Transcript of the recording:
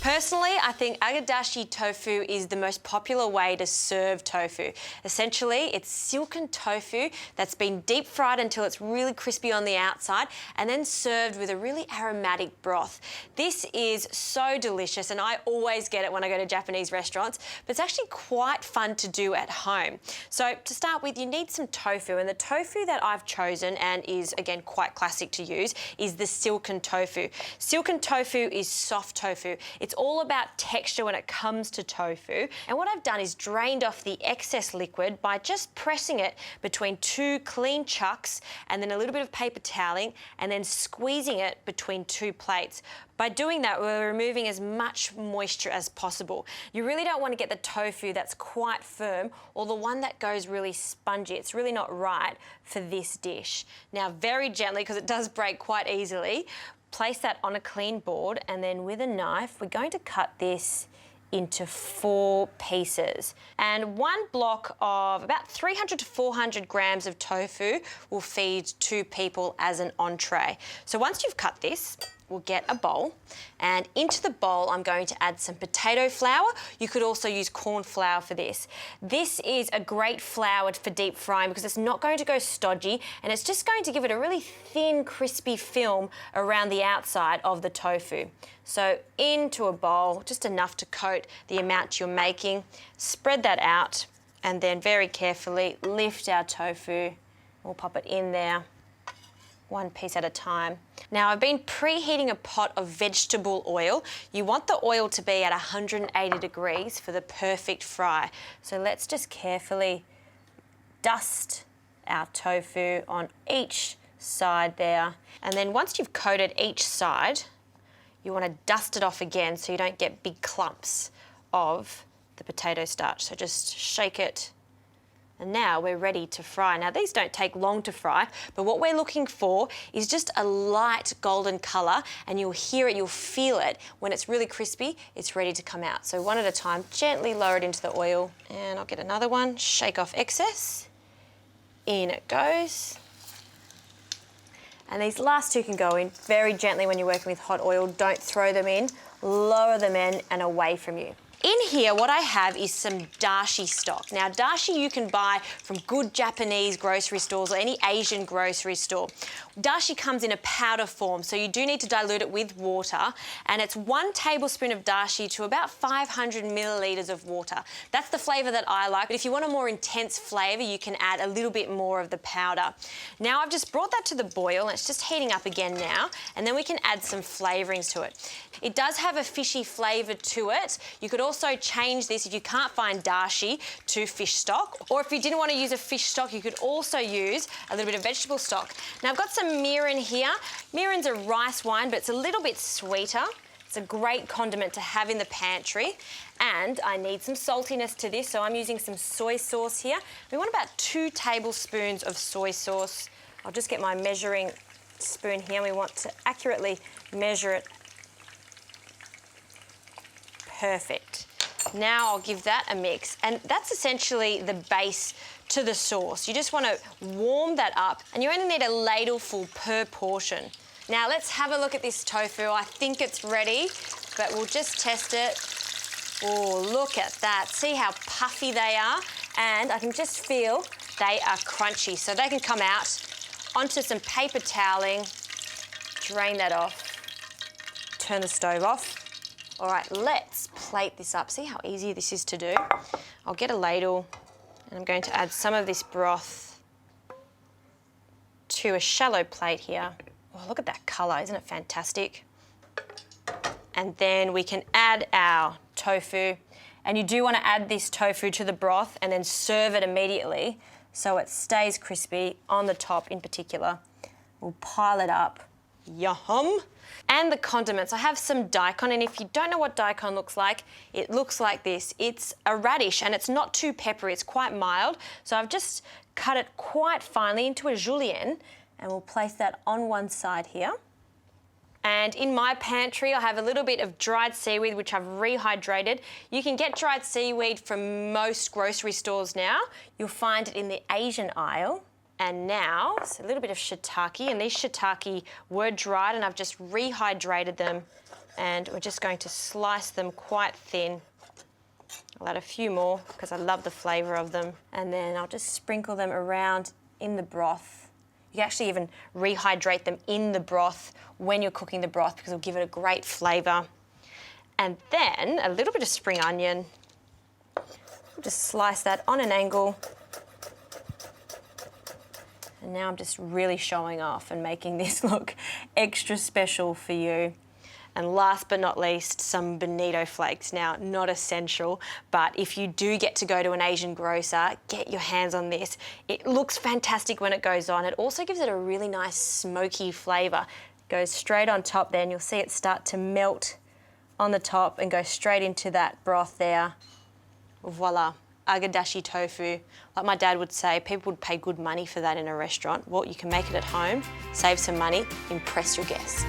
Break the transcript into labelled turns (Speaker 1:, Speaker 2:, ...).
Speaker 1: Personally, I think Agedashi tofu is the most popular way to serve tofu. Essentially, it's silken tofu that's been deep fried until it's really crispy on the outside and then served with a really aromatic broth. This is so delicious and I always get it when I go to Japanese restaurants, but it's actually quite fun to do at home. So to start with, you need some tofu, and the tofu that I've chosen and is again quite classic to use is the silken tofu. Silken tofu is soft tofu. It's all about texture when it comes to tofu. And what I've done is drained off the excess liquid by just pressing it between two clean chucks and then a little bit of paper toweling and then squeezing it between two plates. By doing that, we're removing as much moisture as possible. You really don't want to get the tofu that's quite firm or the one that goes really spongy. It's really not right for this dish. Now, very gently, because it does break quite easily, place that on a clean board, and then with a knife, we're going to cut this into 4 pieces. And one block of about 300 to 400 grams of tofu will feed 2 people as an entree. So once you've cut this, we'll get a bowl, and into the bowl I'm going to add some potato flour. You could also use corn flour for this. This is a great flour for deep frying because it's not going to go stodgy and it's just going to give it a really thin, crispy film around the outside of the tofu. So into a bowl, just enough to coat the amount you're making. Spread that out and then very carefully lift our tofu. We'll pop it in there, 1 piece at a time. Now, I've been preheating a pot of vegetable oil. You want the oil to be at 180 degrees for the perfect fry. So let's just carefully dust our tofu on each side there. And then once you've coated each side, you want to dust it off again so you don't get big clumps of the potato starch. So just shake it. And now we're ready to fry. Now, these don't take long to fry, but what we're looking for is just a light golden colour, and you'll hear it, you'll feel it. When it's really crispy, it's ready to come out. So one at a time, gently lower it into the oil. And I'll get another one, shake off excess. In it goes. And these last 2 can go in very gently when you're working with hot oil. Don't throw them in, lower them in and away from you. In here, what I have is some Dashi stock. Now, Dashi you can buy from good Japanese grocery stores or any Asian grocery store. Dashi comes in a powder form, so you do need to dilute it with water, and it's 1 tablespoon of Dashi to about 500 millilitres of water. That's the flavour that I like, but if you want a more intense flavour, you can add a little bit more of the powder. Now, I've just brought that to the boil, and it's just heating up again now, and then we can add some flavourings to it. It does have a fishy flavour to it. You could also change this if you can't find Dashi to fish stock, or if you didn't want to use a fish stock, you could also use a little bit of vegetable stock. Now, I've got some mirin here. Mirin's a rice wine, but it's a little bit sweeter. It's a great condiment to have in the pantry. And I need some saltiness to this, so I'm using some soy sauce here. We want about 2 tablespoons of soy sauce. I'll just get my measuring spoon here. We want to accurately measure it. Perfect. Now I'll give that a mix, and that's essentially the base to the sauce. You just want to warm that up, and you only need a ladleful per portion. Now let's have a look at this tofu. I think it's ready, but we'll just test it. Oh, look at that. See how puffy they are? And I can just feel they are crunchy, so they can come out onto some paper toweling, drain that off, turn the stove off. All right, let's plate this up. See how easy this is to do? I'll get a ladle and I'm going to add some of this broth to a shallow plate here. Oh, look at that colour, isn't it fantastic? And then we can add our tofu. And you do want to add this tofu to the broth and then serve it immediately so it stays crispy on the top in particular. We'll pile it up. Yum! And the condiments. I have some daikon, and if you don't know what daikon looks like, it looks like this. It's a radish, and it's not too peppery, it's quite mild. So I've just cut it quite finely into a julienne, and we'll place that on one side here. And in my pantry, I have a little bit of dried seaweed, which I've rehydrated. You can get dried seaweed from most grocery stores now. You'll find it in the Asian aisle. And now, it's a little bit of shiitake, and these shiitake were dried and I've just rehydrated them And we're just going to slice them quite thin. I'll add a few more because I love the flavour of them. And then I'll just sprinkle them around in the broth. You can actually even rehydrate them in the broth when you're cooking the broth because it'll give it a great flavour. And then a little bit of spring onion. Just slice that on an angle. And now I'm just really showing off and making this look extra special for you. And last but not least, some bonito flakes. Now, not essential, but if you do get to go to an Asian grocer, get your hands on this. It looks fantastic when it goes on. It also gives it a really nice smoky flavour. It goes straight on top there, and you'll see it start to melt on the top and go straight into that broth there. Voila, Agedashi tofu. Like my dad would say, people would pay good money for that in a restaurant. Well, you can make it at home, save some money, impress your guest.